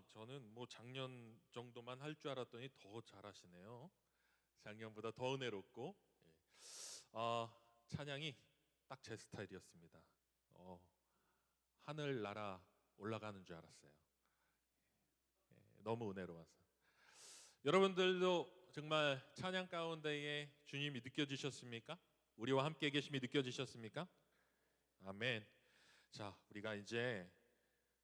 저는 뭐 작년 정도만 할 줄 알았더니 더 잘하시네요. 작년보다 더 은혜롭고, 예. 찬양이 딱 제 스타일이었습니다. 하늘 날아 올라가는 줄 알았어요. 너무 은혜로워서. 여러분들도 정말 찬양 가운데에 주님이 느껴지셨습니까? 우리와 함께 계심이 느껴지셨습니까? 아멘. 자, 우리가 이제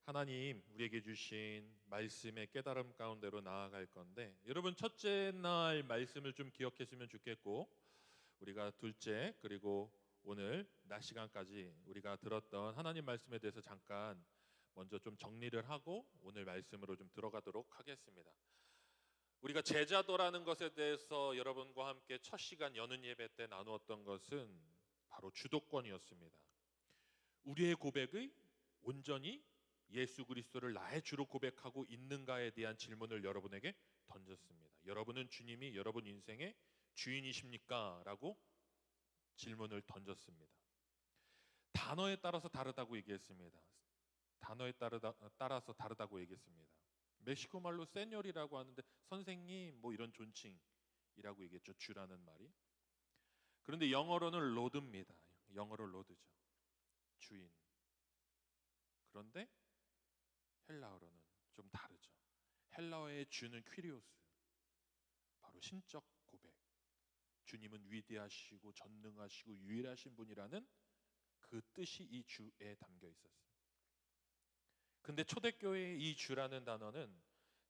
하나님 우리에게 주신 말씀의 깨달음 가운데로 나아갈 건데, 여러분 첫째 날 말씀을 좀 기억했으면 좋겠고, 우리가 둘째 그리고 오늘 낮 시간까지 우리가 들었던 하나님 말씀에 대해서 잠깐 먼저 좀 정리를 하고 오늘 말씀으로 좀 들어가도록 하겠습니다. 우리가 제자도라는 것에 대해서 여러분과 함께 첫 시간 여는 예배 때 나누었던 것은 바로 주도권이었습니다. 우리의 고백의 온전히 예수 그리스도를 나의 주로 고백하고 있는가에 대한 질문을 여러분에게 던졌습니다. 여러분은 주님이 여러분 인생의 주인이십니까? 라고 질문을 던졌습니다. 단어에 따라서 다르다고 얘기했습니다. 단어에 따라서 다르다고 얘기했습니다. 멕시코 말로 세뇨리라고 하는데 선생님 뭐 이런 존칭이라고 얘기했죠. 주라는 말이. 그런데 영어로는 로드입니다. 영어로 로드죠. 주인. 그런데 헬라어로는 좀 다르죠. 헬라어의 주는 퀴리오스, 바로 신적 고백. 주님은 위대하시고 전능하시고 유일하신 분이라는 그 뜻이 이 주에 담겨 있었어요. 근데 초대교회의 이 주라는 단어는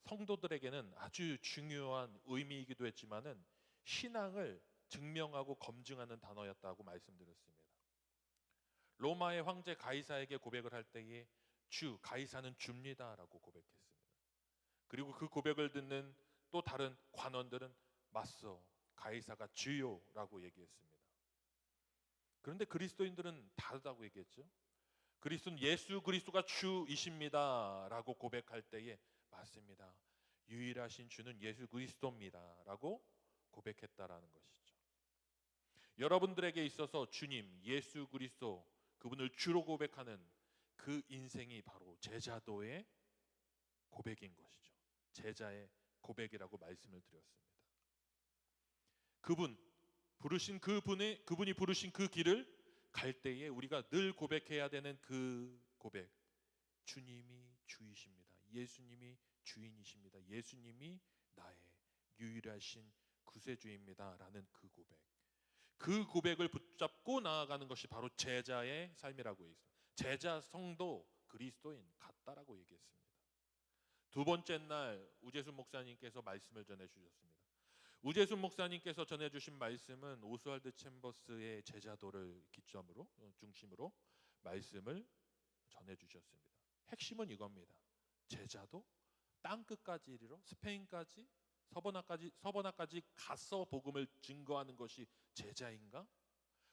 성도들에게는 아주 중요한 의미이기도 했지만은 신앙을 증명하고 검증하는 단어였다고 말씀드렸습니다. 로마의 황제 가이사에게 고백을 할 때에 주, 가이사는 줍니다라고 고백했습니다. 그리고 그 고백을 듣는 또 다른 관원들은 맞서 가이사가 주요라고 얘기했습니다. 그런데 그리스도인들은 다르다고 얘기했죠. 그리스도는 예수 그리스도가 주이십니다라고 고백할 때에 맞습니다. 유일하신 주는 예수 그리스도입니다라고 고백했다라는 것이죠. 여러분들에게 있어서 주님, 예수 그리스도 그분을 주로 고백하는 그 인생이 바로 제자도의 고백인 것이죠. 제자의 고백이라고 말씀을 드렸습니다. 그분이 부르신 그 길을 갈 때에 우리가 늘 고백해야 되는 그 고백. 주님이 주이십니다. 예수님이 주인이십니다. 예수님이 나의 유일하신 구세주입니다. 라는 그 고백. 그 고백을 붙잡고 나아가는 것이 바로 제자의 삶이라고 했습니다. 제자, 성도, 그리스도인 같다라고 얘기했습니다. 두 번째 날 우재순 목사님께서 말씀을 전해주셨습니다. 우재순 목사님께서 전해주신 말씀은 오스왈드 챔버스의 제자도를 중심으로 말씀을 전해주셨습니다. 핵심은 이겁니다. 제자도 땅끝까지 이르러 스페인까지 서버나까지 가서 복음을 증거하는 것이 제자인가?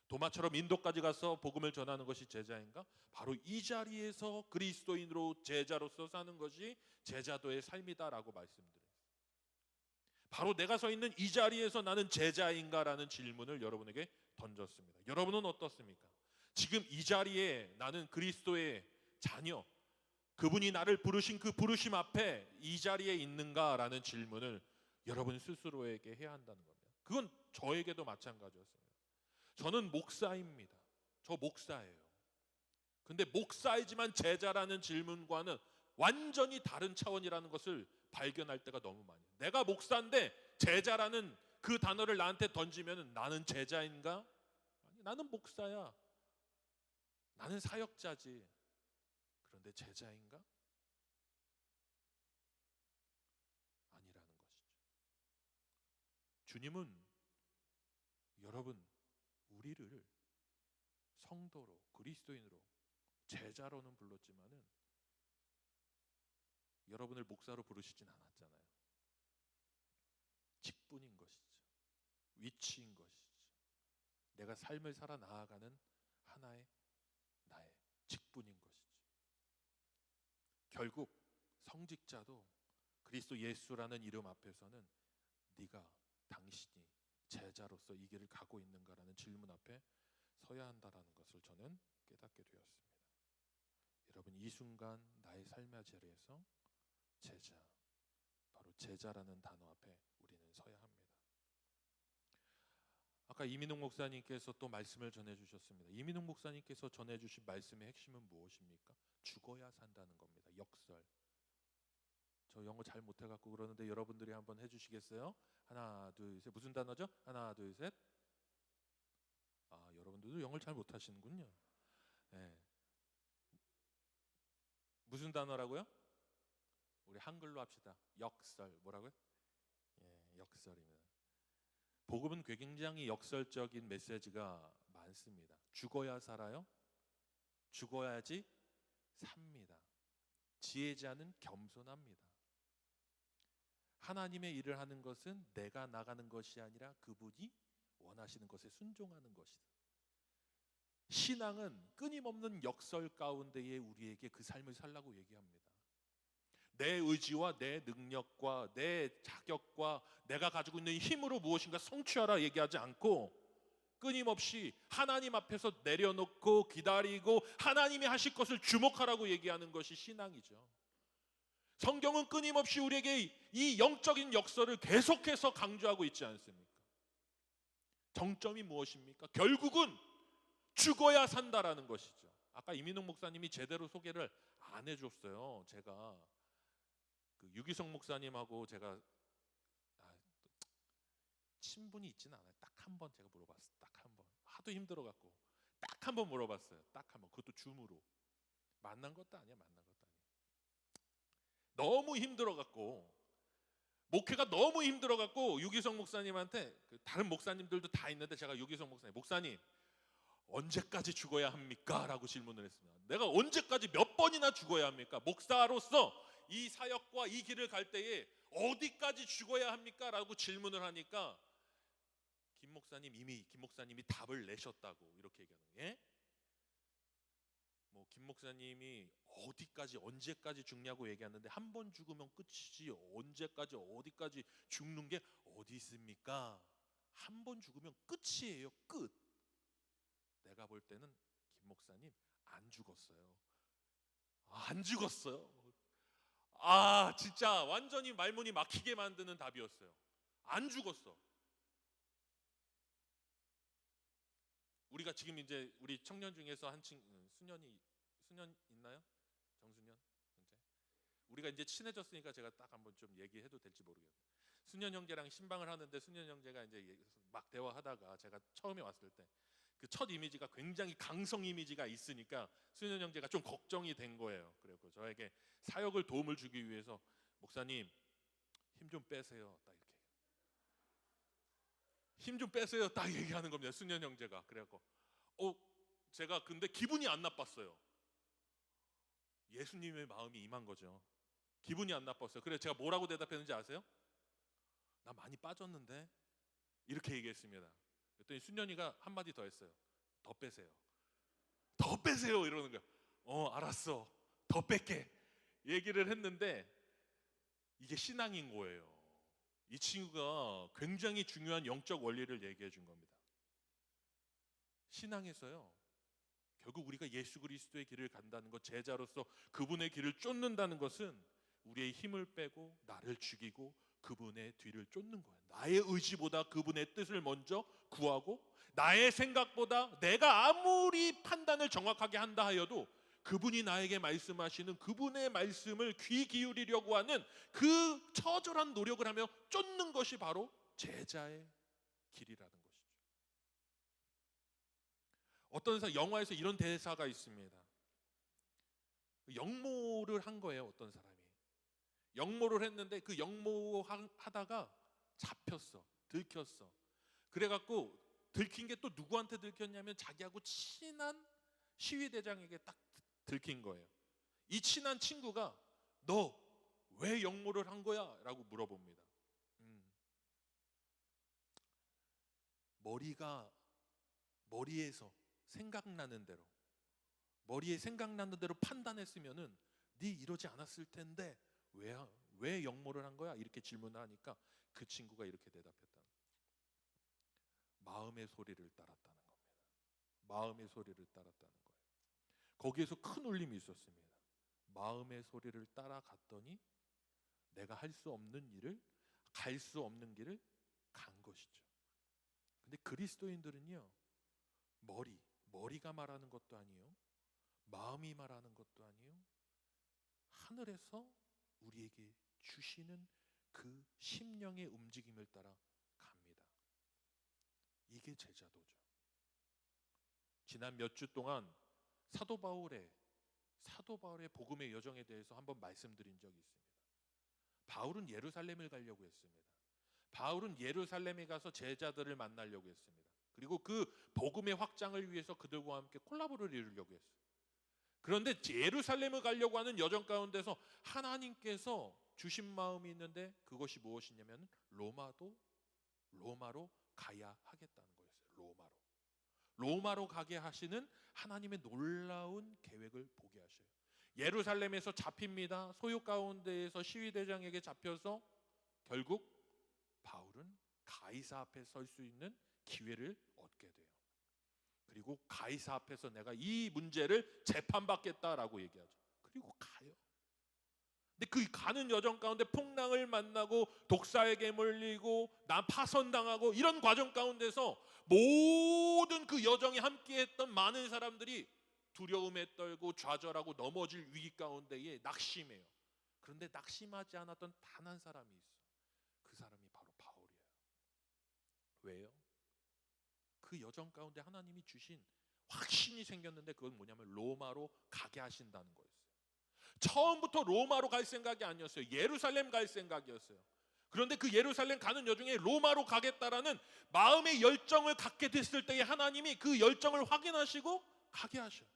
도마처럼 인도까지 가서 복음을 전하는 것이 제자인가? 바로 이 자리에서 그리스도인으로 제자로서 사는 것이 제자도의 삶이다라고 말씀드렸습니다. 바로 내가 서 있는 이 자리에서 나는 제자인가라는 질문을 여러분에게 던졌습니다. 여러분은 어떻습니까? 지금 이 자리에 나는 그리스도의 자녀, 그분이 나를 부르신 그 부르심 앞에 이 자리에 있는가라는 질문을 여러분 스스로에게 해야 한다는 겁니다. 그건 저에게도 마찬가지였습니다. 저는 목사입니다. 저 목사예요. 근데 목사이지만 제자라는 질문과는 완전히 다른 차원이라는 것을 발견할 때가 너무 많아요. 내가 목사인데 제자라는 그 단어를 나한테 던지면 나는 제자인가? 아니, 나는 목사야. 나는 사역자지. 그런데 제자인가? 아니라는 것이죠. 주님은 여러분 우리를 성도로 그리스도인으로 제자로는 불렀지만은 여러분을 목사로 부르시진 않았잖아요. 직분인 것이죠. 위치인 것이죠. 내가 삶을 살아 나아가는 하나의 나의 직분인 것이죠. 결국 성직자도 그리스도 예수라는 이름 앞에서는 네가 당신이 제자로서 이 길을 가고 있는가라는 질문 앞에 서야 한다라는 것을 저는 깨닫게 되었습니다. 여러분 이 순간 나의 삶의 자리에서 제자. 바로 제자라는 단어 앞에 우리는 서야 합니다. 아까 이민웅 목사님께서 또 말씀을 전해주셨습니다. 이민웅 목사님께서 전해주신 말씀의 핵심은 무엇입니까? 죽어야 산다는 겁니다. 역설. 저 영어 잘 못해갖고 그러는데 여러분들이 한번 해주시겠어요? 하나 둘 셋. 무슨 단어죠? 하나 둘 셋. 아, 여러분들도 영어를 잘 못하시는군요. 네. 무슨 단어라고요? 우리 한글로 합시다. 역설. 뭐라고요? 예, 역설입니다. 복음은 굉장히 역설적인 메시지가 많습니다. 죽어야 살아요. 죽어야지 삽니다. 지혜자는 겸손합니다. 하나님의 일을 하는 것은 내가 나가는 것이 아니라 그분이 원하시는 것에 순종하는 것이다. 신앙은 끊임없는 역설 가운데에 우리에게 그 삶을 살라고 얘기합니다. 내 의지와 내 능력과 내 자격과 내가 가지고 있는 힘으로 무엇인가 성취하라 얘기하지 않고 끊임없이 하나님 앞에서 내려놓고 기다리고 하나님이 하실 것을 주목하라고 얘기하는 것이 신앙이죠. 성경은 끊임없이 우리에게 이 영적인 역설을 계속해서 강조하고 있지 않습니까? 정점이 무엇입니까? 결국은 죽어야 산다라는 것이죠. 아까 이민웅 목사님이 제대로 소개를 안 해줬어요. 제가 그 유기성 목사님하고 제가 친분이 있지는 않아요. 딱 한 번 제가 물어봤어요. 딱 한 번. 하도 힘들어갖고 딱 한 번 물어봤어요. 딱 한 번. 그것도 줌으로. 만난 것도 아니야. 만난 것도 아니야. 너무 힘들어갖고 목회가 너무 힘들어갖고 유기성 목사님한테 다른 목사님들도 다 있는데 제가 유기성 목사님 언제까지 죽어야 합니까? 라고 질문을 했습니다. 내가 언제까지 몇 번이나 죽어야 합니까? 목사로서 이 사역과 이 길을 갈 때에 어디까지 죽어야 합니까? 라고 질문을 하니까 김 목사님이 답을 내셨다고 이렇게 얘기하는 거예요. 예? 뭐 김 목사님이 어디까지 언제까지 죽냐고 얘기하는데 한 번 죽으면 끝이지 언제까지 어디까지 죽는 게 어디 있습니까? 한 번 죽으면 끝이에요. 끝. 내가 볼 때는 김 목사님 안 죽었어요. 안 죽었어요. 아, 진짜 완전히 말문이 막히게 만드는 답이었어요. 안 죽었어. 우리가 지금 이제 우리 청년 중에서 한 친구 수년 있나요? 정수년 현재 우리가 이제 친해졌으니까 제가 딱 한번 좀 얘기해도 될지 모르겠어요. 수년 형제랑 신방을 하는데 수년 형제가 이제 막 대화하다가 제가 처음에 왔을 때 그 첫 이미지가 굉장히 강성 이미지가 있으니까 수년 형제가 좀 걱정이 된 거예요. 그래서 저에게 사역을 도움을 주기 위해서 목사님 힘 좀 빼세요. 딱 이렇게 힘 좀 빼세요. 딱 얘기하는 겁니다. 수년 형제가. 그래갖고 제가 근데 기분이 안 나빴어요. 예수님의 마음이 임한 거죠. 기분이 안 나빴어요. 그래서 제가 뭐라고 대답했는지 아세요? 나 많이 빠졌는데 이렇게 얘기했습니다. 그랬더니 순년이가 한마디 더 했어요. 더 빼세요. 더 빼세요 이러는 거야. 알았어. 더 뺄게. 얘기를 했는데 이게 신앙인 거예요. 이 친구가 굉장히 중요한 영적 원리를 얘기해 준 겁니다. 신앙에서요. 결국 우리가 예수 그리스도의 길을 간다는 것, 제자로서 그분의 길을 쫓는다는 것은 우리의 힘을 빼고 나를 죽이고 그분의 뒤를 쫓는 거예요. 나의 의지보다 그분의 뜻을 먼저 구하고 나의 생각보다 내가 아무리 판단을 정확하게 한다 하여도 그분이 나에게 말씀하시는 그분의 말씀을 귀 기울이려고 하는 그 처절한 노력을 하며 쫓는 것이 바로 제자의 길이라는 것이죠. 어떤 영화에서 이런 대사가 있습니다. 영모를 한 거예요. 어떤 사람이 영모를 했는데 그 영모하다가 잡혔어. 들켰어. 그래갖고 들킨 게 또 누구한테 들켰냐면 자기하고 친한 시위대장에게 딱 들킨 거예요. 이 친한 친구가 너 왜 영모를 한 거야? 라고 물어봅니다. 머리에서 생각나는 대로 머리에 생각나는 대로 판단했으면은 네 이러지 않았을 텐데 왜 영모를 한 거야? 이렇게 질문하니까 그 친구가 이렇게 대답했다. 마음의 소리를 따랐다는 겁니다. 마음의 소리를 따랐다는 거예요. 거기에서 큰 울림이 있었습니다. 마음의 소리를 따라갔더니 내가 할 수 없는 일을, 갈 수 없는 길을 간 것이죠. 근데 그리스도인들은요, 머리가 말하는 것도 아니에요, 마음이 말하는 것도 아니에요, 하늘에서 우리에게 주시는 그 심령의 움직임을 따라 갑니다. 이게 제자도죠. 지난 몇 주 동안 사도 바울의 복음의 여정에 대해서 한번 말씀드린 적이 있습니다. 바울은 예루살렘을 가려고 했습니다. 바울은 예루살렘에 가서 제자들을 만나려고 했습니다. 그리고 그 복음의 확장을 위해서 그들과 함께 콜라보를 이루려고 했어요. 그런데 예루살렘을 가려고 하는 여정 가운데서 하나님께서 주신 마음이 있는데, 그것이 무엇이냐면 로마로 가야 하겠다는 거였어요. 로마로 가게 하시는 하나님의 놀라운 계획을 보게 하셔요. 예루살렘에서 잡힙니다. 소요 가운데에서 시위대장에게 잡혀서 결국 바울은 가이사 앞에 설 수 있는 기회를 얻게 돼요. 그리고 가이사 앞에서 내가 이 문제를 재판받겠다라고 얘기하죠. 그리고 가요. 근데 그 가는 여정 가운데 풍랑을 만나고 독사에게 몰리고 파선당하고 이런 과정 가운데서 모든 그 여정에 함께했던 많은 사람들이 두려움에 떨고 좌절하고 넘어질 위기 가운데에 낙심해요. 그런데 낙심하지 않았던 단 한 사람이 있어. 그 사람이 바로 바울이에요. 왜요? 그 여정 가운데 하나님이 주신 확신이 생겼는데, 그건 뭐냐면 로마로 가게 하신다는 거였어요. 처음부터 로마로 갈 생각이 아니었어요. 예루살렘 갈 생각이었어요. 그런데 그 예루살렘 가는 여중에 로마로 가겠다라는 마음의 열정을 갖게 됐을 때에 하나님이 그 열정을 확인하시고 가게 하셔요.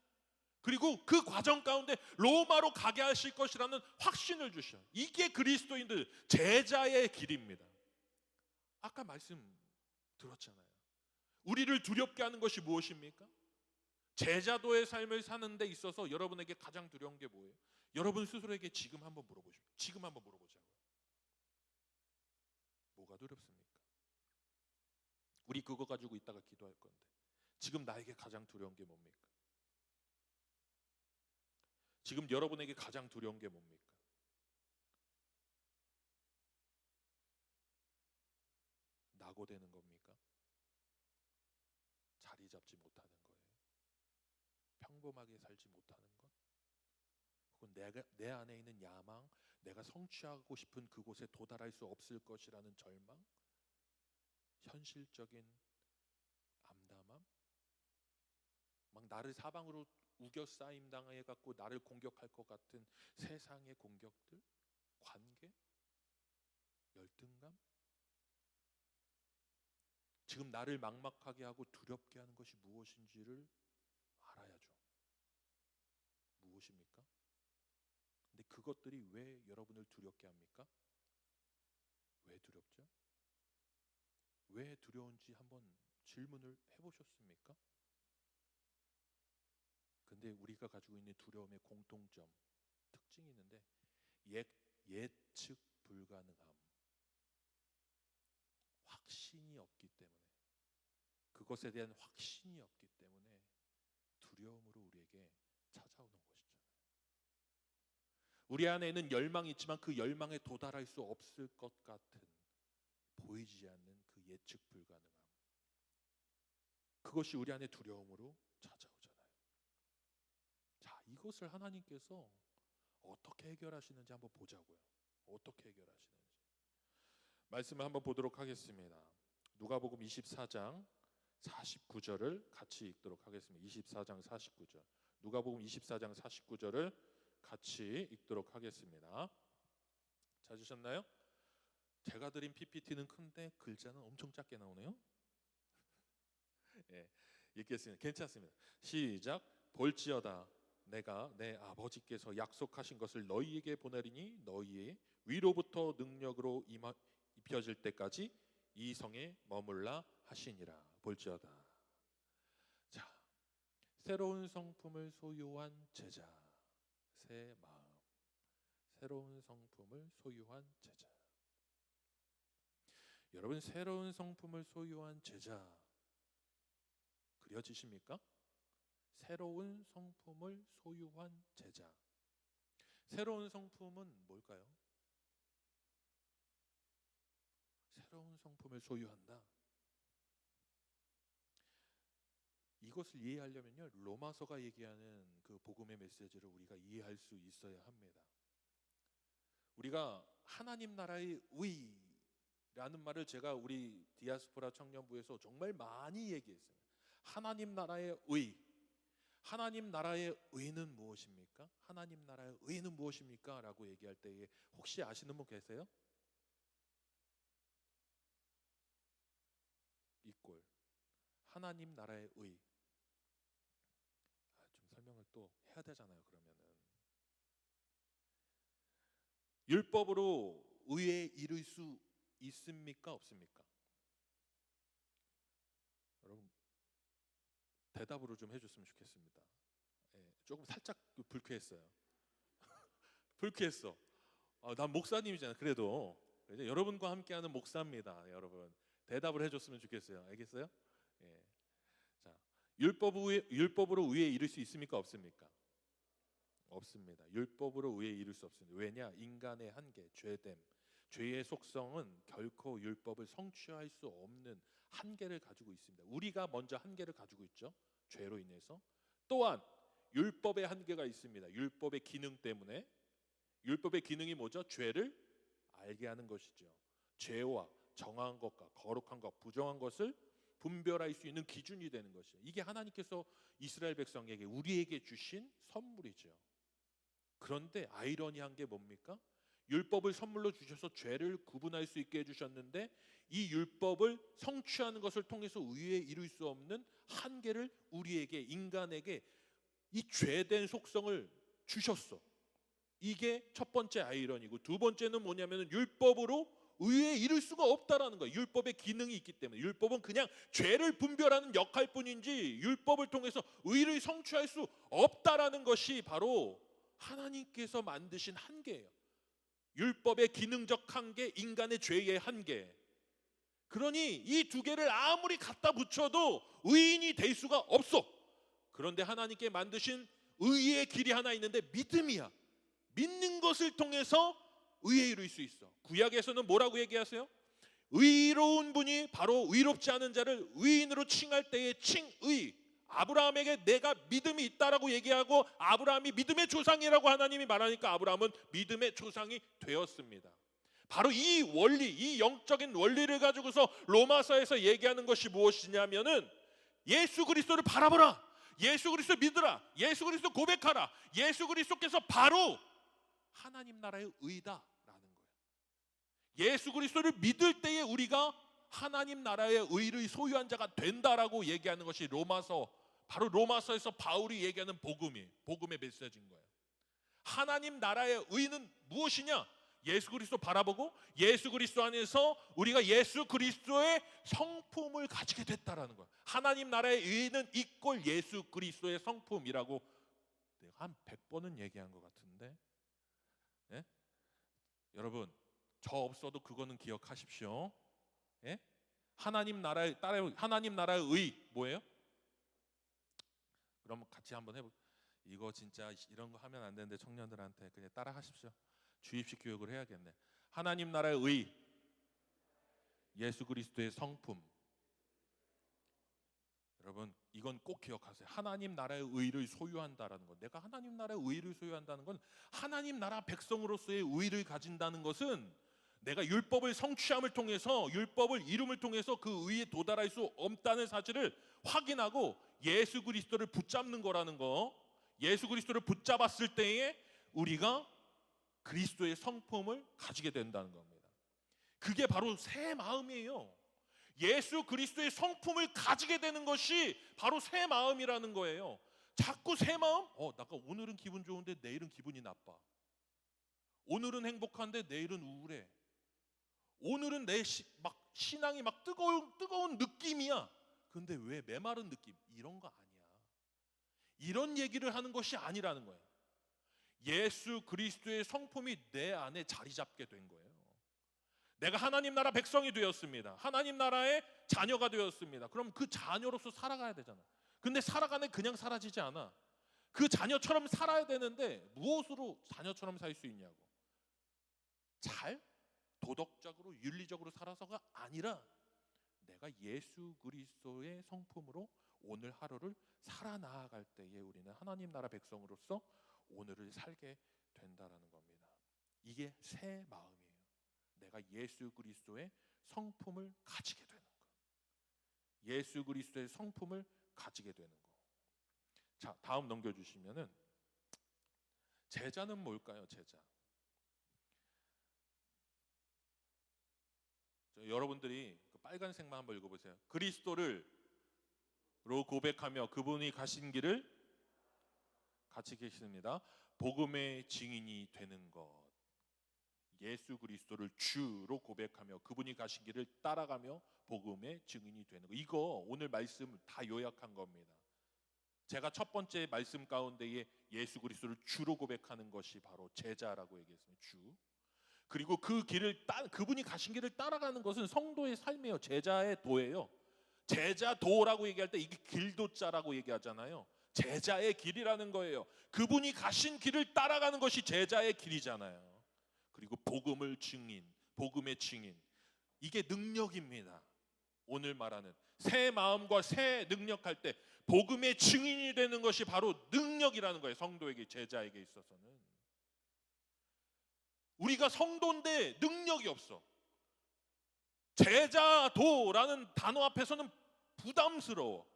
그리고 그 과정 가운데 로마로 가게 하실 것이라는 확신을 주셔요. 이게 그리스도인들 제자의 길입니다. 아까 말씀 들었잖아요. 우리를 두렵게 하는 것이 무엇입니까? 제자도의 삶을 사는 데 있어서 여러분에게 가장 두려운 게 뭐예요? 여러분 스스로에게 지금 한번 물어보자고요. 뭐가 두렵습니까? 우리 그거 가지고 이따가 기도할 건데, 지금 나에게 가장 두려운 게 뭡니까? 지금 여러분에게 가장 두려운 게 뭡니까? 낙오되는 겁니까? 자리 잡지 못하는 거예요? 평범하게 살지 못하는 것? 혹은 내 안에 있는 야망, 내가 성취하고 싶은 그곳에 도달할 수 없을 것이라는 절망? 현실적인 암담함? 막 나를 사방으로 우겨싸임 당해갖고 나를 공격할 것 같은 세상의 공격들? 관계? 열등감? 지금 나를 막막하게 하고 두렵게 하는 것이 무엇인지를 알아야죠. 무엇입니까? 근데 그것들이 왜 여러분을 두렵게 합니까? 왜 두렵죠? 왜 두려운지 한번 질문을 해보셨습니까? 근데 우리가 가지고 있는 두려움의 공통점, 특징이 있는데, 예측 불가능함, 확신이 없기 때문에, 그것에 대한 확신이 없기 때문에 두려움으로 우리에게 찾아오는 것이잖아요. 우리 안에는 열망이 있지만 그 열망에 도달할 수 없을 것 같은, 보이지 않는 그 예측 불가능함, 그것이 우리 안에 두려움으로 찾아오잖아요. 자, 이것을 하나님께서 어떻게 해결하시는지 한번 보자고요. 어떻게 해결하시는지 말씀을 한번 보도록 하겠습니다. 누가복음 24장 49절을 같이 읽도록 하겠습니다. 24장 49절. 누가복음 24장 49절을 같이 읽도록 하겠습니다. 찾으셨나요? 제가 드린 PPT는 큰데 글자는 엄청 작게 나오네요. 예, 읽겠습니다. 괜찮습니다. 시작. 볼지어다 내가 내 아버지께서 약속하신 것을 너희에게 보내리니 너희의 위로부터 능력으로 입혀질 때까지 이 성에 머물라 하시니라. 볼지어다. 자, 새로운 성품을 소유한 제자, 새 마음, 새로운 성품을 소유한 제자. 여러분, 새로운 성품을 소유한 제자 그려지십니까? 새로운 성품을 소유한 제자. 새로운 성품은 뭘까요? 새로운 성품을 소유한다. 이것을 이해하려면요, 로마서가 얘기하는 그 복음의 메시지를 우리가 이해할 수 있어야 합니다. 우리가 하나님 나라의 의라는 말을 제가 우리 디아스포라 청년부에서 정말 많이 얘기했어요. 하나님 나라의 의. 하나님 나라의 의는 무엇입니까? 하나님 나라의 의는 무엇입니까? 라고 얘기할 때에 혹시 아시는 분 계세요? 이꼴 하나님 나라의 의. 좀 설명을 또 해야 되잖아요. 그러면은 율법으로 의에 이를 수 있습니까? 없습니까? 여러분 대답으로 좀 해줬으면 좋겠습니다. 조금 살짝 불쾌했어요. 불쾌했어. 난 목사님이잖아. 그래도 여러분과 함께하는 목사입니다. 여러분 대답을 해줬으면 좋겠어요. 알겠어요? 예. 자, 율법으로 의에 이를 수 있습니까? 없습니까? 없습니다. 율법으로 의에 이를 수 없습니다. 왜냐? 인간의 한계, 죄됨, 죄의 속성은 결코 율법을 성취할 수 없는 한계를 가지고 있습니다. 우리가 먼저 한계를 가지고 있죠. 죄로 인해서. 또한 율법의 한계가 있습니다. 율법의 기능 때문에. 율법의 기능이 뭐죠? 죄를 알게 하는 것이죠. 죄와 정한 것과 거룩한 것, 부정한 것을 분별할 수 있는 기준이 되는 것이죠. 이게 하나님께서 이스라엘 백성에게 우리에게 주신 선물이죠. 그런데 아이러니한 게 뭡니까? 율법을 선물로 주셔서 죄를 구분할 수 있게 해주셨는데 이 율법을 성취하는 것을 통해서 의에 이룰 수 없는 한계를 우리에게, 인간에게 이 죄된 속성을 주셨어. 이게 첫 번째 아이러니고, 두 번째는 뭐냐면 율법으로 의에 이룰 수가 없다라는 거예요. 율법의 기능이 있기 때문에. 율법은 그냥 죄를 분별하는 역할뿐인지 율법을 통해서 의를 성취할 수 없다라는 것이 바로 하나님께서 만드신 한계예요. 율법의 기능적 한계, 인간의 죄의 한계. 그러니 이 두 개를 아무리 갖다 붙여도 의인이 될 수가 없어. 그런데 하나님께 만드신 의의 길이 하나 있는데 믿음이야. 믿는 것을 통해서 의에 이룰 수 있어. 구약에서는 뭐라고 얘기하세요? 의로운 분이 바로 의롭지 않은 자를 의인으로 칭할 때의 칭의. 아브라함에게 내가 믿음이 있다라고 얘기하고 아브라함이 믿음의 조상이라고 하나님이 말하니까 아브라함은 믿음의 조상이 되었습니다. 바로 이 원리, 이 영적인 원리를 가지고서 로마서에서 얘기하는 것이 무엇이냐면은 예수 그리스도를 바라보라, 예수 그리스도 믿으라, 예수 그리스도 고백하라. 예수 그리스도께서 바로 하나님 나라의 의다라는 거예요. 예수 그리스도를 믿을 때에 우리가 하나님 나라의 의를 소유한 자가 된다라고 얘기하는 것이 로마서, 바로 로마서에서 바울이 얘기하는 복음의 메시지인 거예요. 하나님 나라의 의는 무엇이냐? 예수 그리스도 바라보고 예수 그리스도 안에서 우리가 예수 그리스도의 성품을 가지게 됐다라는 거예요. 하나님 나라의 의는 이꼴 예수 그리스도의 성품이라고 내가 한 100번은 얘기한 것 같은데, 예? 여러분 저 없어도 그거는 기억하십시오. 예? 하나님 나라의 의 뭐예요? 그럼 같이 한번 해볼. 이거 진짜 이런 거 하면 안 되는데 청년들한테 그냥 따라 하십시오. 주입식 교육을 해야겠네. 하나님 나라의 의, 예수 그리스도의 성품. 여러분 이건 꼭 기억하세요. 하나님 나라의 의를 소유한다라는 것. 내가 하나님 나라의 의를 소유한다는 건 하나님 나라 백성으로서의 의를 가진다는 것은 내가 율법을 성취함을 통해서, 율법을 이룸을 통해서 그 의에 도달할 수 없다는 사실을 확인하고 예수 그리스도를 붙잡는 거라는 거. 예수 그리스도를 붙잡았을 때에 우리가 그리스도의 성품을 가지게 된다는 겁니다. 그게 바로 새 마음이에요. 예수 그리스도의 성품을 가지게 되는 것이 바로 새 마음이라는 거예요. 자꾸 새 마음? 나가 오늘은 기분 좋은데 내일은 기분이 나빠. 오늘은 행복한데 내일은 우울해. 오늘은 내 신앙이 막 뜨거운 느낌이야. 근데 왜 메마른 느낌? 이런 거 아니야. 이런 얘기를 하는 것이 아니라는 거예요. 예수 그리스도의 성품이 내 안에 자리 잡게 된 거예요. 내가 하나님 나라 백성이 되었습니다. 하나님 나라의 자녀가 되었습니다. 그럼 그 자녀로서 살아가야 되잖아. 근데 살아가는 그냥 사라지지 않아. 그 자녀처럼 살아야 되는데 무엇으로 자녀처럼 살 수 있냐고. 잘 도덕적으로 윤리적으로 살아서가 아니라 내가 예수 그리스도의 성품으로 오늘 하루를 살아나아갈 때에 우리는 하나님 나라 백성으로서 오늘을 살게 된다라는 겁니다. 이게 새 마음이에요. 내가 예수 그리스도의 성품을 가지게 되는 것. 예수 그리스도의 성품을 가지게 되는 것. 자, 다음 넘겨주시면은 제자는 뭘까요? 제자. 여러분들이 그 빨간색만 한번 읽어보세요. 그리스도를 로 고백하며 그분이 가신 길을 같이 계십니다. 복음의 증인이 되는 것. 예수 그리스도를 주로 고백하며 그분이 가신 길을 따라가며 복음의 증인이 되는 것. 이거 오늘 말씀 다 요약한 겁니다. 제가 첫 번째 말씀 가운데에 예수 그리스도를 주로 고백하는 것이 바로 제자라고 얘기했습니다. 주. 그리고 그분이 가신 길을 따라가는 것은 성도의 삶이에요. 제자의 도예요. 제자도라고 얘기할 때 이게 길도자라고 얘기하잖아요. 제자의 길이라는 거예요. 그분이 가신 길을 따라가는 것이 제자의 길이잖아요. 그리고 복음의 증인, 이게 능력입니다. 오늘 말하는 새 마음과 새 능력할 때 복음의 증인이 되는 것이 바로 능력이라는 거예요. 성도에게, 제자에게 있어서는. 우리가 성도인데 능력이 없어. 제자도라는 단어 앞에서는 부담스러워.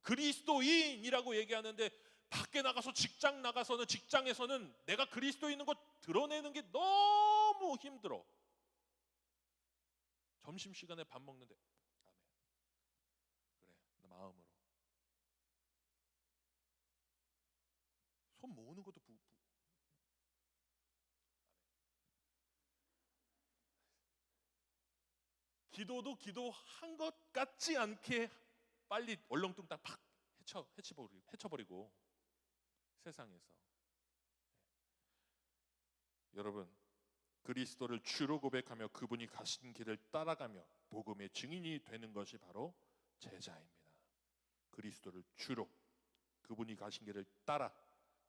그리스도인이라고 얘기하는데 밖에 나가서 직장 나가서는, 직장에서는 내가 그리스도인인 것 드러내는 게 너무 힘들어. 점심시간에 밥 먹는데 아멘, 그래, 나 마음으로 손 모으는 것도 기도도 기도한 것 같지 않게 빨리 얼렁뚱땅 팍 헤쳐버리고 세상에서. 여러분, 그리스도를 주로 고백하며 그분이 가신 길을 따라가며 복음의 증인이 되는 것이 바로 제자입니다. 그리스도를 주로, 그분이 가신 길을 따라,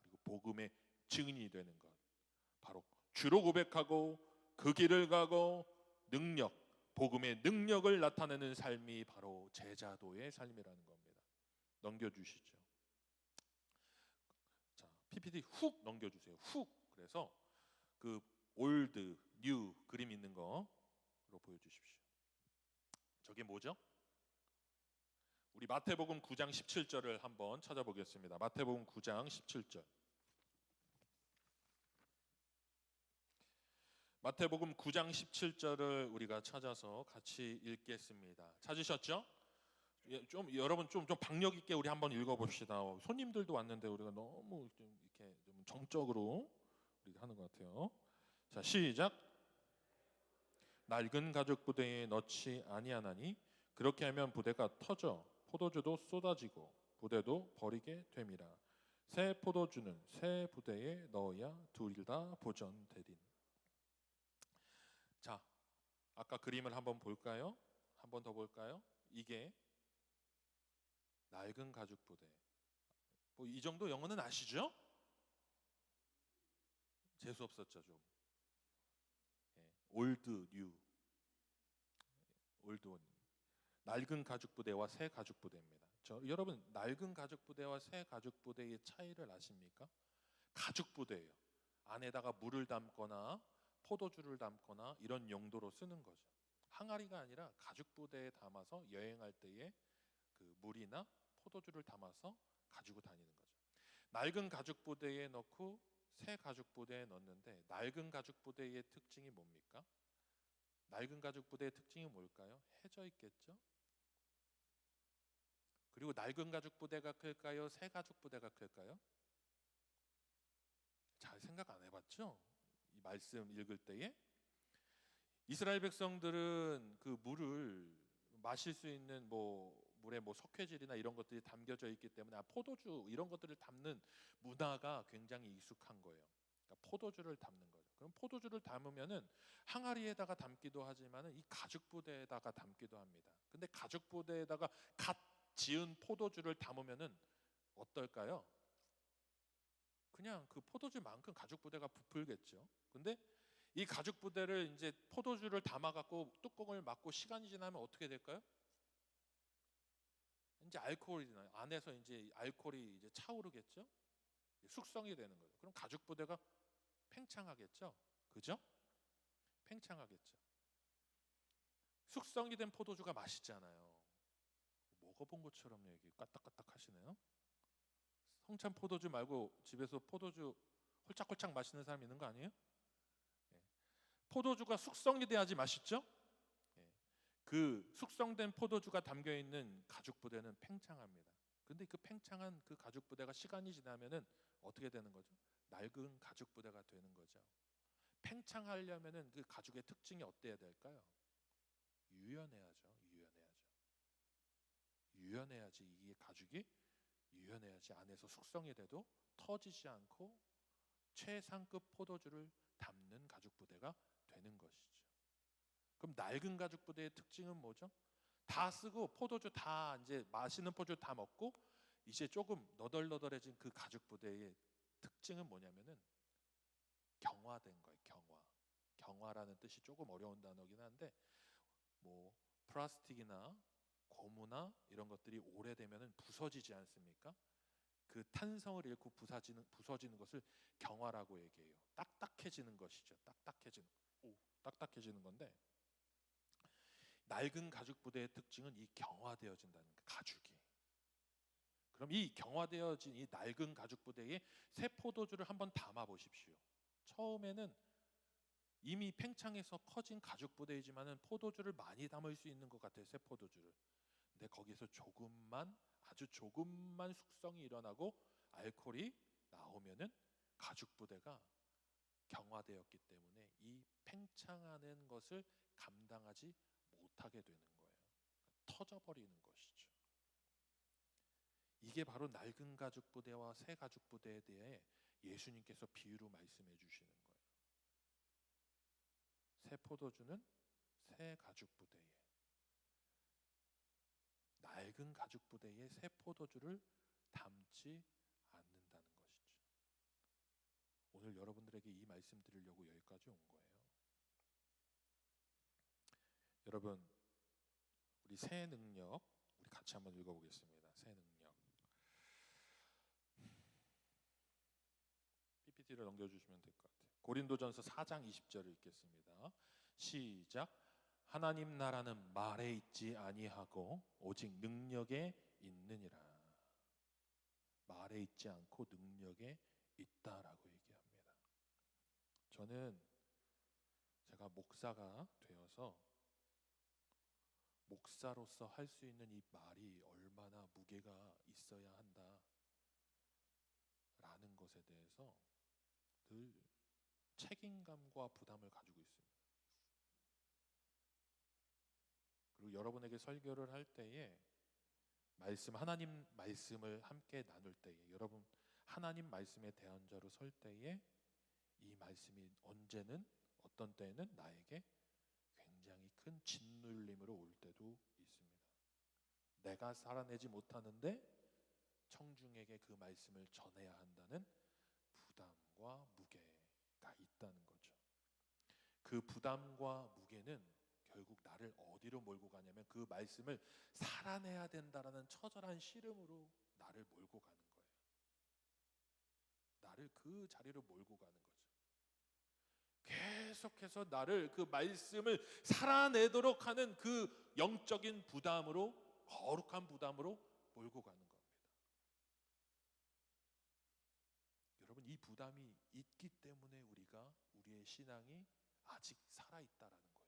그리고 복음의 증인이 되는 것, 바로 주로 고백하고 그 길을 가고 복음의 능력을 나타내는 삶이 바로 제자도의 삶이라는 겁니다. 넘겨주시죠. 자, PPT 훅 넘겨주세요. 훅. 그래서 그 올드, 뉴 그림 있는 거로 보여주십시오. 저게 뭐죠? 우리 마태복음 9장 17절을 한번 찾아보겠습니다. 마태복음 9장 17절. 마태복음 9장 17절을 우리가 찾아서 같이 읽겠습니다. 찾으셨죠? 좀 여러분 좀 박력 있게 우리 한번 읽어봅시다. 손님들도 왔는데 우리가 너무 좀 이렇게 좀 정적으로 우리가 하는 것 같아요. 자, 시작. 낡은 가죽 부대에 넣지 아니하나니 그렇게 하면 부대가 터져 포도주도 쏟아지고 부대도 버리게 됨이라. 새 포도주는 새 부대에 넣어야 둘 다 보존되리니. 자, 아까 그림을 한번 볼까요? 한번 더 볼까요? 이게 낡은 가죽 부대. 뭐 이 정도 영어는 아시죠? 재수 없었죠 좀. 올드, 뉴, 올드 원. 낡은 가죽 부대와 새 가죽 부대입니다. 여러분, 낡은 가죽 부대와 새 가죽 부대의 차이를 아십니까? 가죽 부대예요. 안에다가 물을 담거나 포도주를 담거나 이런 용도로 쓰는 거죠. 항아리가 아니라 가죽 부대에 담아서 여행할 때에 그 물이나 포도주를 담아서 가지고 다니는 거죠. 낡은 가죽 부대에 넣고 새 가죽 부대에 넣는데 낡은 가죽 부대의 특징이 뭡니까? 낡은 가죽 부대의 특징이 뭘까요? 해져 있겠죠? 그리고 낡은 가죽 부대가 클까요? 새 가죽 부대가 클까요? 잘 생각 안 해봤죠? 이 말씀 읽을 때에 이스라엘 백성들은 그 물을 마실 수 있는 물에 석회질이나 이런 것들이 담겨져 있기 때문에 포도주 이런 것들을 담는 문화가 굉장히 익숙한 거예요. 그러니까 포도주를 담는 거죠. 그럼 포도주를 담으면은 항아리에다가 담기도 하지만은 이 가죽 부대에다가 담기도 합니다. 근데 가죽 부대에다가 갓 지은 포도주를 담으면은 어떨까요? 그냥 그 포도주만큼 가죽 부대가 부풀겠죠. 근데 이 가죽 부대를 이제 포도주를 담아갖고 뚜껑을 막고 시간이 지나면 어떻게 될까요? 이제 알코올이 나요. 안에서 이제 알코올이 이제 차오르겠죠? 숙성이 되는 거죠. 그럼 가죽 부대가 팽창하겠죠? 그죠? 팽창하겠죠. 숙성이 된 포도주가 맛있잖아요. 먹어본 것처럼 얘기 까딱까딱 하시네요. 성찬 포도주 말고 집에서 포도주 홀짝홀짝 마시는 사람 있는 거 아니에요? 예. 포도주가 숙성이 돼야지 맛있죠? 예. 그 숙성된 포도주가 담겨 있는 가죽 부대는 팽창합니다. 근데 그 팽창한 그 가죽 부대가 시간이 지나면은 어떻게 되는 거죠? 낡은 가죽 부대가 되는 거죠. 팽창하려면은 그 가죽의 특징이 어때야 될까요? 유연해야죠. 유연해야지 이게 가죽이 유연해야지 안에서 숙성이 돼도 터지지 않고 최상급 포도주를 담는 가죽 부대가 되는 것이죠. 그럼 낡은 가죽 부대의 특징은 뭐죠? 다 쓰고 포도주 다 이제 마시는 포도주 다 먹고 이제 조금 너덜너덜해진 그 가죽 부대의 특징은 뭐냐면은 경화된 거예요. 경화라는 뜻이 조금 어려운 단어긴 한데 뭐 플라스틱이나 고무나 이런 것들이 오래되면은 부서지지 않습니까? 그 탄성을 잃고 부서지는 것을 경화라고 얘기해요. 딱딱해지는 것이죠. 딱딱해지는 건데 낡은 가죽 부대의 특징은 이 경화되어진다는 거, 가죽이. 그럼 이 경화되어진 이 낡은 가죽 부대에 새 포도주를 한번 담아 보십시오. 처음에는 이미 팽창해서 커진 가죽 부대이지만은 포도주를 많이 담을 수 있는 것 같아요. 새 포도주를. 근데 거기서 아주 조금만 숙성이 일어나고 알코올이 나오면은 가죽 부대가 경화되었기 때문에 이 팽창하는 것을 감당하지 못하게 되는 거예요. 터져버리는 것이죠. 이게 바로 낡은 가죽 부대와 새 가죽 부대에 대해 예수님께서 비유로 말씀해 주시는 거예요. 새 포도주는 새 가죽 부대에, 낡은 가죽 부대에 새 포도주를 담지 않는다는 것이죠. 오늘 여러분들에게 이 말씀 드리려고 여기까지 온 거예요. 여러분, 우리 새 능력 우리 같이 한번 읽어보겠습니다. 새 능력. PPT를 넘겨주시면 될 것 같아요. 고린도전서 4장 20절을 읽겠습니다. 시작. 하나님 나라는 말에 있지 아니하고 오직 능력에 있느니라. 말에 있지 않고 능력에 있다라고 얘기합니다. 저는 제가 목사가 되어서 목사로서 할 수 있는 이 말이 얼마나 무게가 있어야 한다라는 것에 대해서 늘 책임감과 부담을 가지고 있습니다. 그리고 여러분에게 설교를 할 때에 하나님 말씀을 함께 나눌 때에 여러분 하나님 말씀에 대한 자로 설 때에 이 말씀이 언제는 어떤 때에는 나에게 굉장히 큰 짓눌림으로 올 때도 있습니다. 내가 살아내지 못하는데 청중에게 그 말씀을 전해야 한다는 부담과 무게가 있다는 거죠. 그 부담과 무게는 결국 나를 어디로 몰고 가냐면 그 말씀을 살아내야 된다라는 처절한 씨름으로 나를 몰고 가는 거예요. 나를 그 자리로 몰고 가는 거죠. 계속해서 나를 그 말씀을 살아내도록 하는 그 영적인 부담으로, 거룩한 부담으로 몰고 가는 겁니다. 여러분, 이 부담이 있기 때문에 우리의 신앙이 아직 살아있다라는 거예요.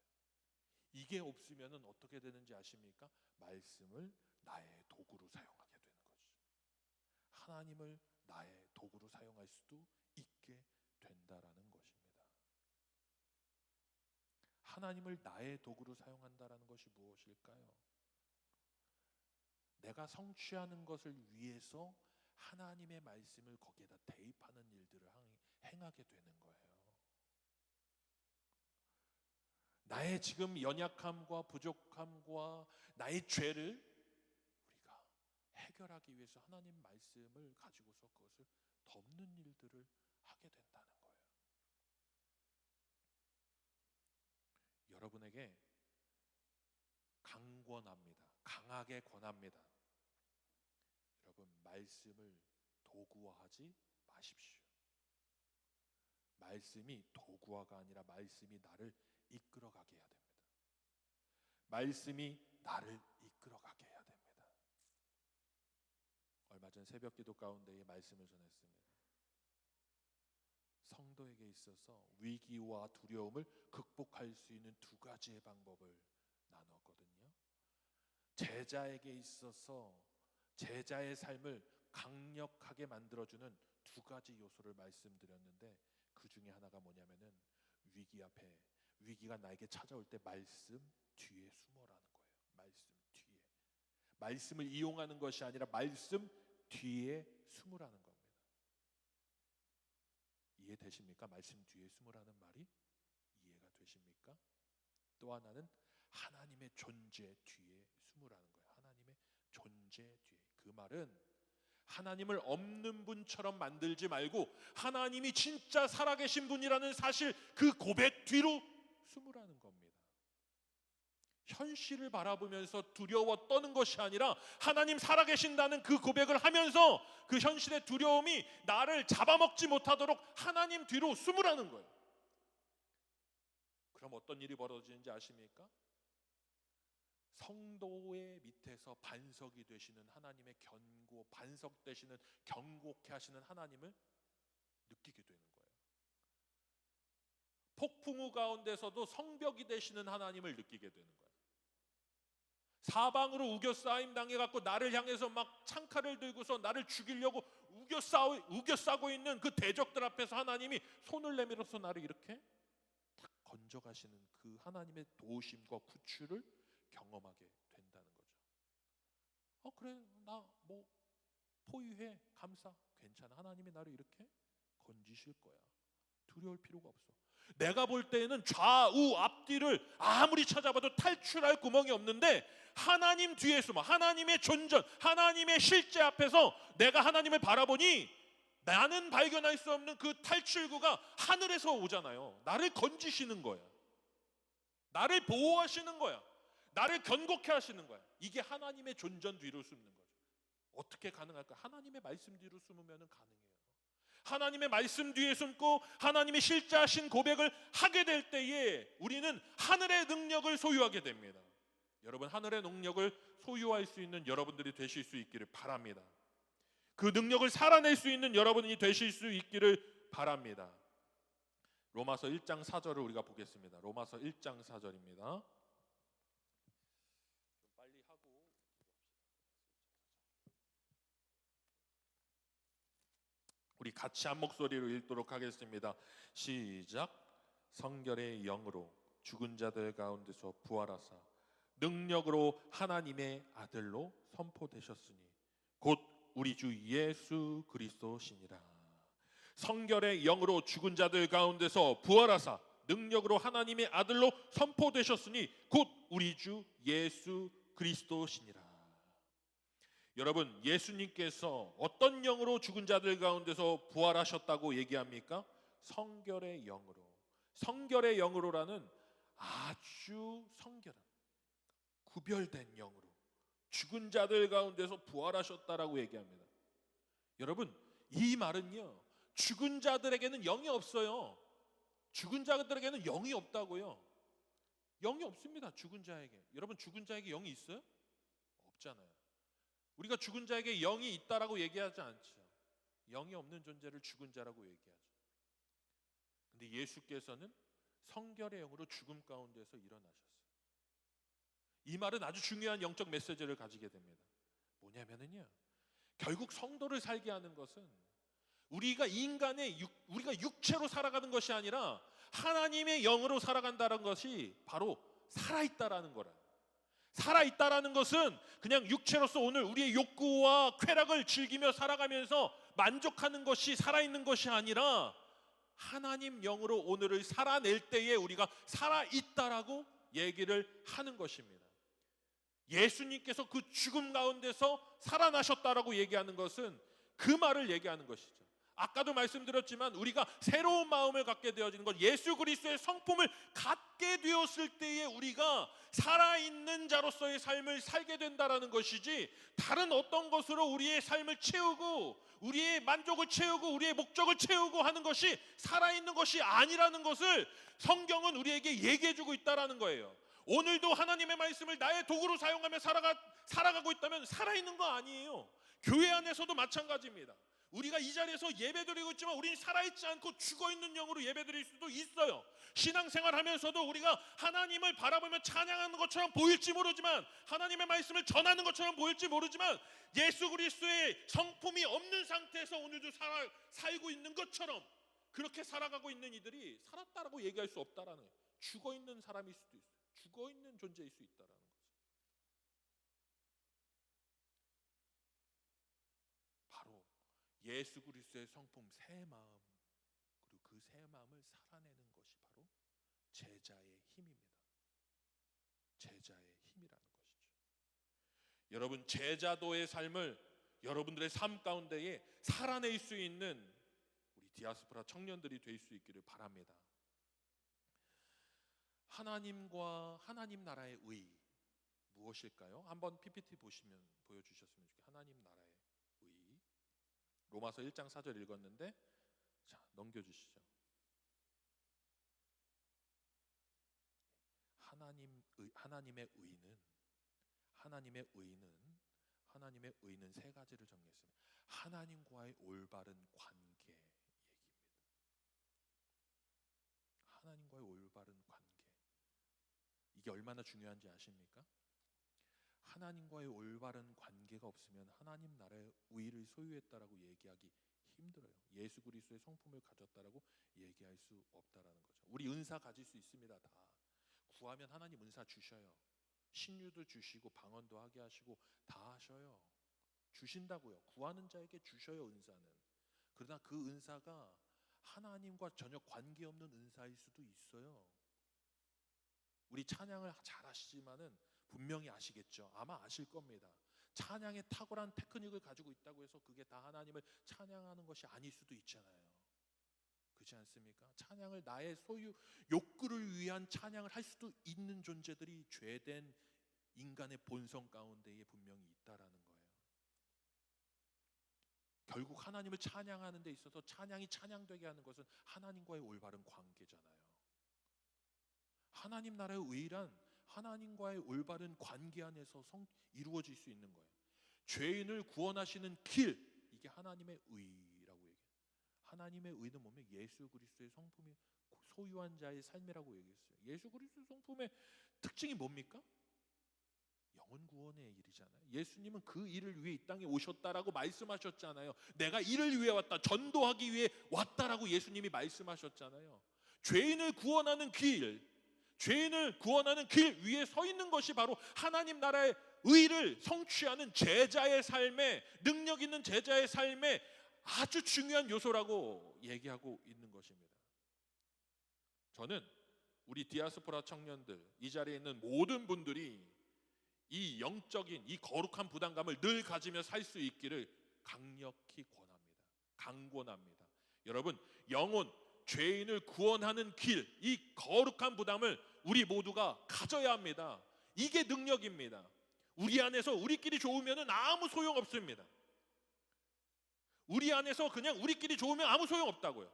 이게 없으면 어떻게 되는지 아십니까? 말씀을 나의 도구로 사용하게 되는 거죠. 하나님을 나의 도구로 사용할 수도 있게 된다라는 것입니다. 하나님을 나의 도구로 사용한다라는 것이 무엇일까요? 내가 성취하는 것을 위해서 하나님의 말씀을 거기에다 대입하는 일들을 행하게 되는 거예요. 나의 지금 연약함과 부족함과 나의 죄를 우리가 해결하기 위해서 하나님 말씀을 가지고서 그것을 덮는 일들을 하게 된다는 거예요. 여러분에게 강권합니다. 강하게 권합니다. 여러분, 말씀을 도구화하지 마십시오. 말씀이 도구화가 아니라 말씀이 나를 이끌어가게 해야 됩니다. 말씀이 나를 이끌어가게 해야 됩니다. 얼마 전 새벽 기도 가운데 이 말씀을 전했습니다. 성도에게 있어서 위기와 두려움을 극복할 수 있는 두 가지의 방법을 나눴거든요. 제자에게 있어서 제자의 삶을 강력하게 만들어주는 두 가지 요소를 말씀드렸는데, 그 중에 하나가 뭐냐면은 위기 앞에, 위기가 나에게 찾아올 때 말씀 뒤에 숨어라는 거예요. 말씀 뒤에, 말씀을 이용하는 것이 아니라 말씀 뒤에 숨으라는 겁니다. 이해되십니까? 말씀 뒤에 숨으라는 말이 이해가 되십니까? 또 하나는 하나님의 존재 뒤에 숨으라는 거예요. 하나님의 존재 뒤에. 그 말은 하나님을 없는 분처럼 만들지 말고 하나님이 진짜 살아계신 분이라는 사실, 그 고백 뒤로 숨으라는 겁니다. 현실을 바라보면서 두려워 떠는 것이 아니라 하나님 살아계신다는 그 고백을 하면서 그 현실의 두려움이 나를 잡아먹지 못하도록 하나님 뒤로 숨으라는 거예요. 그럼 어떤 일이 벌어지는지 아십니까? 성도의 밑에서 반석이 되시는 하나님의 견고, 반석 되시는, 견고케 하시는 하나님을 느끼게 되는 거예요. 폭풍우 가운데서도 성벽이 되시는 하나님을 느끼게 되는 거예요. 사방으로 우겨싸임 당해갖고 나를 향해서 막 창칼을 들고서 나를 죽이려고 우겨싸고 있는 그 대적들 앞에서 하나님이 손을 내밀어서 나를 이렇게 딱 건져가시는 그 하나님의 도우심과 구출을 경험하게 된다는 거죠. 그래, 나 뭐 포위해, 감사, 괜찮아. 하나님이 나를 이렇게 건지실 거야. 두려울 필요가 없어. 내가 볼 때에는 좌우 앞뒤를 아무리 찾아봐도 탈출할 구멍이 없는데, 하나님 뒤에 숨어, 하나님의 존전, 하나님의 실제 앞에서 내가 하나님을 바라보니 나는 발견할 수 없는 그 탈출구가 하늘에서 오잖아요. 나를 건지시는 거야. 나를 보호하시는 거야. 나를 견고케 하시는 거야. 이게 하나님의 존전 뒤로 숨는 거죠. 어떻게 가능할까? 하나님의 말씀 뒤로 숨으면 가능해요. 하나님의 말씀 뒤에 숨고 하나님의 실제하신 고백을 하게 될 때에 우리는 하늘의 능력을 소유하게 됩니다. 여러분, 하늘의 능력을 소유할 수 있는 여러분들이 되실 수 있기를 바랍니다. 그 능력을 살아낼 수 있는 여러분이 되실 수 있기를 바랍니다. 로마서 1장 4절을 우리가 보겠습니다. 로마서 1장 4절입니다. 우리 같이 한 목소리로 읽도록 하겠습니다. 시작. 성결의 영으로 죽은 자들 가운데서 부활하사 능력으로 하나님의 아들로 선포되셨으니 곧 우리 주 예수 그리스도시니라. 성결의 영으로 죽은 자들 가운데서 부활하사 능력으로 하나님의 아들로 선포되셨으니 곧 우리 주 예수 그리스도시니라. 여러분, 예수님께서 어떤 영으로 죽은 자들 가운데서 부활하셨다고 얘기합니까? 성결의 영으로. 성결의 영으로라는 아주 성결한, 구별된 영으로 죽은 자들 가운데서 부활하셨다라고 얘기합니다. 여러분, 이 말은요, 죽은 자들에게는 영이 없어요. 죽은 자들에게는 영이 없다고요. 영이 없습니다. 죽은 자에게. 여러분, 죽은 자에게 영이 있어요? 없잖아요. 우리가 죽은 자에게 영이 있다라고 얘기하지 않죠. 영이 없는 존재를 죽은 자라고 얘기하죠. 근데 예수께서는 성결의 영으로 죽음 가운데서 일어나셨어요. 이 말은 아주 중요한 영적 메시지를 가지게 됩니다. 뭐냐면요, 결국 성도를 살게 하는 것은 우리가 우리가 육체로 살아가는 것이 아니라 하나님의 영으로 살아간다는 것이 바로 살아있다라는 거라. 살아있다라는 것은 그냥 육체로서 오늘 우리의 욕구와 쾌락을 즐기며 살아가면서 만족하는 것이 살아있는 것이 아니라 하나님 영으로 오늘을 살아낼 때에 우리가 살아있다라고 얘기를 하는 것입니다. 예수님께서 그 죽음 가운데서 살아나셨다라고 얘기하는 것은 그 말을 얘기하는 것이죠. 아까도 말씀드렸지만 우리가 새로운 마음을 갖게 되어지는 것, 예수 그리스도의 성품을 갖게 되었을 때에 우리가 살아있는 자로서의 삶을 살게 된다라는 것이지, 다른 어떤 것으로 우리의 삶을 채우고 우리의 만족을 채우고 우리의 목적을 채우고 하는 것이 살아있는 것이 아니라는 것을 성경은 우리에게 얘기해주고 있다라는 거예요. 오늘도 하나님의 말씀을 나의 도구로 사용하며 살아가고 있다면 살아있는 거 아니에요. 교회 안에서도 마찬가지입니다. 우리가 이 자리에서 예배드리고 있지만 우리는 살아있지 않고 죽어있는 영으로 예배드릴 수도 있어요. 신앙생활 하면서도 우리가 하나님을 바라보며 찬양하는 것처럼 보일지 모르지만, 하나님의 말씀을 전하는 것처럼 보일지 모르지만, 예수 그리스도의 성품이 없는 상태에서 오늘도 살고 있는 것처럼 그렇게 살아가고 있는 이들이 살았다라고 얘기할 수 없다라는 거예요. 죽어있는 사람일 수도 있어요. 죽어있는 존재일 수 있다라는 거죠. 바로 예수 그리스도의 성품, 새 마음, 그리고 그 새 마음을 살아내는 것이 바로 제자의 힘입니다. 제자의 힘이라는 것이죠. 여러분, 제자도의 삶을 여러분들의 삶 가운데에 살아낼 수 있는 우리 디아스포라 청년들이 될 수 있기를 바랍니다. 하나님과 하나님 나라의 의 무엇일까요? 한번 PPT 보여주셨으면 좋겠어요. 하나님 나라의 의, 로마서 1장 4절 읽었는데, 자, 넘겨주시죠. 하나님의 의는 세 가지를 정리했습니다. 하나님과의 올바른 관계 얘기입니다. 하나님과의 올바른 관계, 이게 얼마나 중요한지 아십니까? 하나님과의 올바른 관계가 없으면 하나님 나라의 의를 소유했다라고 얘기하기 힘들어요. 예수 그리스도의 성품을 가졌다라고 얘기할 수 없다라는 거죠. 우리 은사 가질 수 있습니다. 다 구하면 하나님 은사 주셔요. 신유도 주시고 방언도 하게 하시고 다 하셔요. 주신다고요. 구하는 자에게 주셔요, 은사는. 그러나 그 은사가 하나님과 전혀 관계없는 은사일 수도 있어요. 우리 찬양을 잘 아시지만은 분명히 아시겠죠. 아마 아실 겁니다. 찬양에 탁월한 테크닉을 가지고 있다고 해서 그게 다 하나님을 찬양하는 것이 아닐 수도 있잖아요. 그렇지 않습니까? 찬양을 나의 소유 욕구를 위한 찬양을 할 수도 있는 존재들이 죄된 인간의 본성 가운데에 분명히 있다라는 거예요. 결국 하나님을 찬양하는 데 있어서 찬양이 찬양되게 하는 것은 하나님과의 올바른 관계잖아요. 하나님 나라의 의란 하나님과의 올바른 관계 안에서 이루어질 수 있는 거예요. 죄인을 구원하시는 길, 이게 하나님의 의라고 얘기해요. 하나님의 의는 뭐냐면 예수 그리스도의 성품이 소유한 자의 삶이라고 얘기했어요. 예수 그리스도의 성품의 특징이 뭡니까? 영혼 구원의 일이잖아요. 예수님은 그 일을 위해 이 땅에 오셨다라고 말씀하셨잖아요. 내가 이를 위해 왔다, 전도하기 위해 왔다라고 예수님이 말씀하셨잖아요. 죄인을 구원하는 길, 죄인을 구원하는 길 위에 서 있는 것이 바로 하나님 나라의 의를 성취하는 제자의 삶에, 능력 있는 제자의 삶에 아주 중요한 요소라고 얘기하고 있는 것입니다. 저는 우리 디아스포라 청년들, 이 자리에 있는 모든 분들이 이 영적인, 이 거룩한 부담감을 늘 가지며 살 수 있기를 강력히 권합니다. 강권합니다. 여러분, 영혼, 죄인을 구원하는 길, 이 거룩한 부담을 우리 모두가 가져야 합니다. 이게 능력입니다. 우리 안에서 우리끼리 좋으면 아무 소용 없습니다. 우리 안에서 그냥 우리끼리 좋으면 아무 소용 없다고요.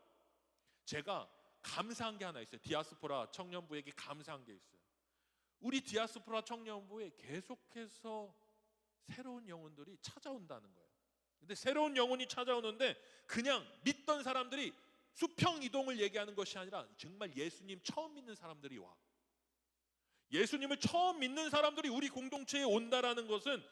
제가 감사한 게 하나 있어요. 디아스포라 청년부에게 감사한 게 있어요. 우리 디아스포라 청년부에 계속해서 새로운 영혼들이 찾아온다는 거예요. 근데 새로운 영혼이 찾아오는데 그냥 믿던 사람들이 수평 이동을 얘기하는 것이 아니라 정말 예수님 처음 믿는 사람들이 와. 예수님을 처음 믿는 사람들이 우리 공동체에 온다라는 것은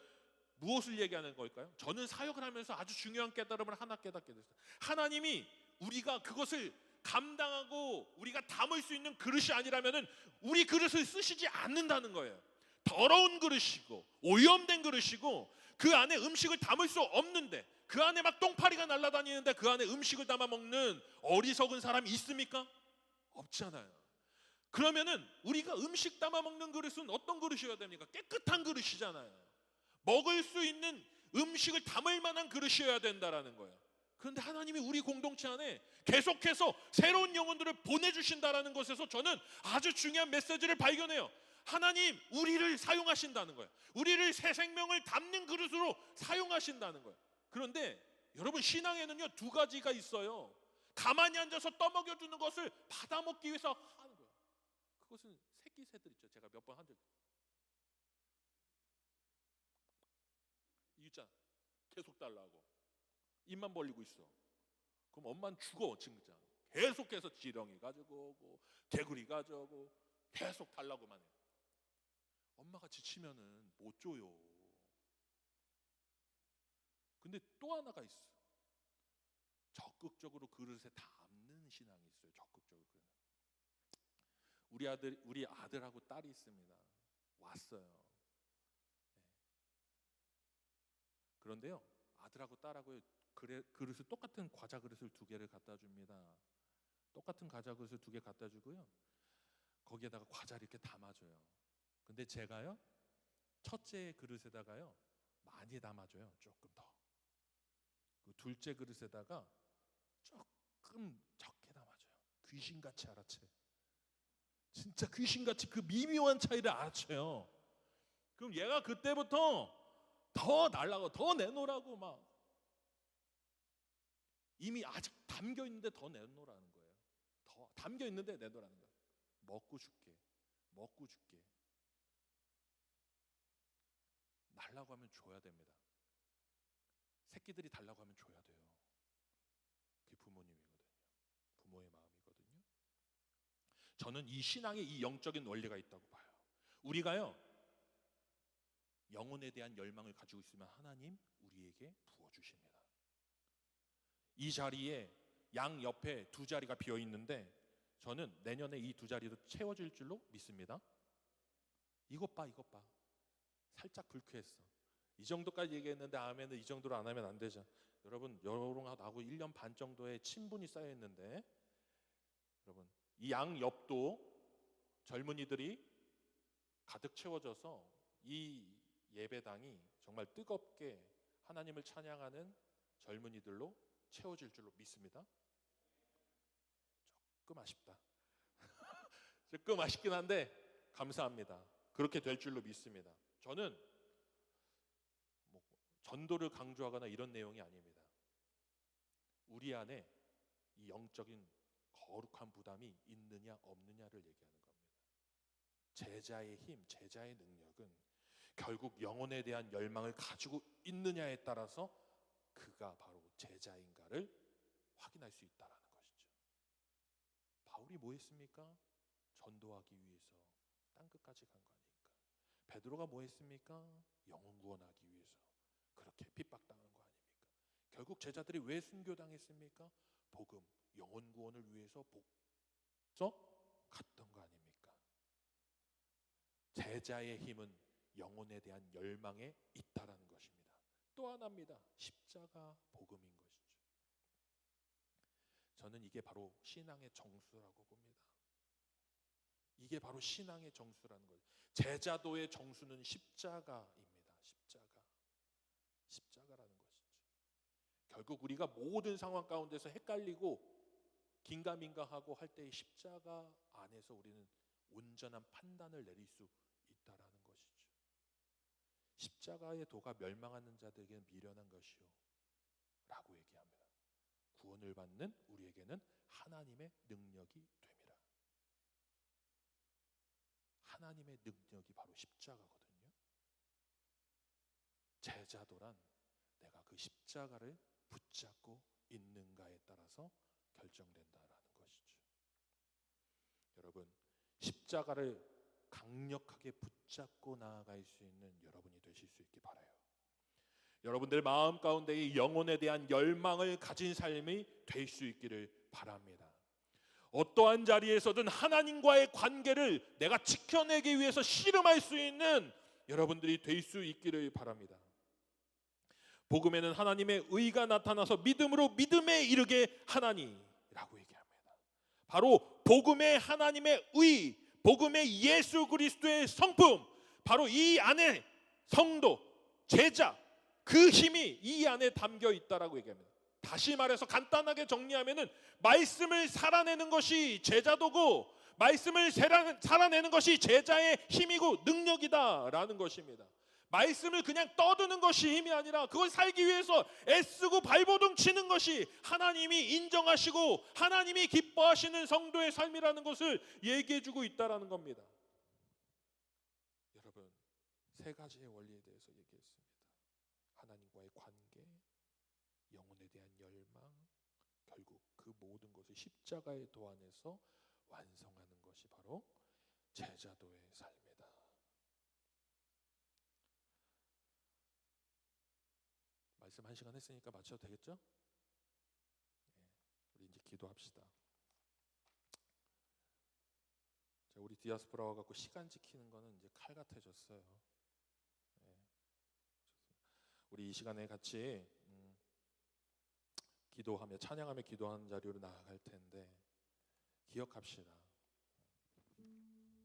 무엇을 얘기하는 걸까요? 저는 사역을 하면서 아주 중요한 깨달음을 하나 깨닫게 됐어요. 하나님이 우리가 그것을 감당하고 우리가 담을 수 있는 그릇이 아니라면은 우리 그릇을 쓰시지 않는다는 거예요. 더러운 그릇이고 오염된 그릇이고 그 안에 음식을 담을 수 없는데, 그 안에 막 똥파리가 날아다니는데 그 안에 음식을 담아 먹는 어리석은 사람이 있습니까? 없잖아요. 그러면은 우리가 음식 담아 먹는 그릇은 어떤 그릇이어야 됩니까? 깨끗한 그릇이잖아요. 먹을 수 있는 음식을 담을 만한 그릇이어야 된다라는 거예요. 그런데 하나님이 우리 공동체 안에 계속해서 새로운 영혼들을 보내주신다라는 것에서 저는 아주 중요한 메시지를 발견해요. 하나님 우리를 사용하신다는 거예요. 우리를 새 생명을 담는 그릇으로 사용하신다는 거예요. 그런데 여러분, 신앙에는요 두 가지가 있어요. 가만히 앉아서 떠먹여주는 것을 받아먹기 위해서 하는 거예요. 그것은 새끼 새들 있죠. 제가 몇 번 한 적 있잖아. 계속 달라고 입만 벌리고 있어. 그럼 엄마는 죽어. 진짜 계속해서 지렁이 가지고 오고 개구리 가져오고 계속 달라고만 해. 엄마가 지치면은 못 줘요. 근데 또 하나가 있어. 적극적으로 그릇에 담는 신앙이 있어요. 적극적으로. 우리 아들하고 딸이 있습니다. 왔어요. 네. 그런데요, 아들하고 딸하고 그릇을 똑같은 과자 그릇을 두 개를 갖다 줍니다. 똑같은 과자 그릇을 두 개 갖다 주고요, 거기에다가 과자를 이렇게 담아줘요. 근데 제가요, 첫째 그릇에다가요 많이 담아줘요. 조금 더. 그 둘째 그릇에다가 조금 적게 담아줘요. 귀신같이 알아채. 진짜 귀신같이 그 미묘한 차이를 알아채요. 그럼 얘가 그때부터 더 달라고, 더 내놓으라고 막, 이미 아직 담겨 있는데 더 내놓으라는 거예요. 더 담겨 있는데 내놓으라는 거예요. 먹고 줄게, 먹고 줄게. 달라고 하면 줘야 됩니다. 새끼들이 달라고 하면 줘야 돼요. 그게 부모님이거든요. 부모의 마음이거든요. 저는 이 신앙에 이 영적인 원리가 있다고 봐요. 우리가요, 영혼에 대한 열망을 가지고 있으면 하나님 우리에게 부어주십니다. 이 자리에 양 옆에 두 자리가 비어 있는데 저는 내년에 이 두 자리도 채워질 줄로 믿습니다. 이것 봐, 이것 봐. 살짝 불쾌했어. 이 정도까지 얘기했는데 아멘은 이 정도로 안 하면 안 되죠. 여러분, 여러분하고 나하고 1년 반 정도의 친분이 쌓여 있는데, 여러분, 이 양 옆도 젊은이들이 가득 채워져서 이 예배당이 정말 뜨겁게 하나님을 찬양하는 젊은이들로 채워질 줄로 믿습니다. 조금 아쉽다. 조금 아쉽긴 한데 감사합니다. 그렇게 될 줄로 믿습니다. 저는 뭐 전도를 강조하거나 이런 내용이 아닙니다. 우리 안에 이 영적인 거룩한 부담이 있느냐 없느냐를 얘기하는 겁니다. 제자의 힘, 제자의 능력은 결국 영혼에 대한 열망을 가지고 있느냐에 따라서 그가 바로 제자인가를 확인할 수 있다는 것이죠. 바울이 뭐 했습니까? 전도하기 위해서 땅끝까지 간 거 아닙니까? 베드로가 뭐 했습니까? 영혼 구원하기 위해서 그렇게 핍박당한 거 아닙니까? 결국 제자들이 왜 순교당했습니까? 복음, 영혼 구원을 위해서 갔던 거 아닙니까? 제자의 힘은 영혼에 대한 열망에 있다라는 것입니다. 또 하나입니다. 십자가 복음인 것이죠. 저는 이게 바로 신앙의 정수라고 봅니다. 이게 바로 신앙의 정수라는 거예요. 제자도의 정수는 십자가입니다. 십자가라는 것이죠. 결국 우리가 모든 상황 가운데서 헷갈리고 긴가민가하고 할 때 십자가 안에서 우리는 온전한 판단을 내릴 수 있다라는 것이죠. 십자가의 도가 멸망하는 자들에게는 미련한 것이요 라고 얘기합니다. 구원을 받는 우리에게는 하나님의 능력이 됩니다. 하나님의 능력이 바로 십자가거든요. 제자도란 내가 그 십자가를 붙잡고 있는가에 따라서 결정된다라는 것이죠. 여러분, 십자가를 강력하게 붙잡고 나아갈 수 있는 여러분이 되실 수 있기 바라요. 여러분들 마음 가운데 이 영혼에 대한 열망을 가진 삶이 될 수 있기를 바랍니다. 어떠한 자리에서든 하나님과의 관계를 내가 지켜내기 위해서 씨름할 수 있는 여러분들이 될 수 있기를 바랍니다. 복음에는 하나님의 의가 나타나서 믿음으로 믿음에 이르게 하나니라고 얘기합니다. 바로 복음의 하나님의 의, 복음의 예수 그리스도의 성품, 바로 이 안에 성도, 제자, 그 힘이 이 안에 담겨 있다라고 얘기합니다. 다시 말해서 간단하게 정리하면은 말씀을 살아내는 것이 제자도고 말씀을 살아내는 것이 제자의 힘이고 능력이다라는 것입니다. 말씀을 그냥 떠드는 것이 힘이 아니라 그걸 살기 위해서 애쓰고 발버둥 치는 것이 하나님이 인정하시고 하나님이 기뻐하시는 성도의 삶이라는 것을 얘기해주고 있다라는 겁니다. 여러분, 세 가지의 원리에 대해서 얘기했습니다. 하나님과의 관계, 영혼에 대한 열망, 결국 그 모든 것을 십자가의 도안에서 완성하는 것이 바로 제자도의 삶이다. 말씀 1시간 했으니까 마쳐도 되겠죠? 네, 우리 이제 기도합시다. 자, 우리 디아스포라 와갖고 시간 지키는 거는 이제 칼 같아졌어요. 네, 우리 이 시간에 같이 기도하며 찬양하며 기도하는 자리로 나아갈 텐데 기억합시다.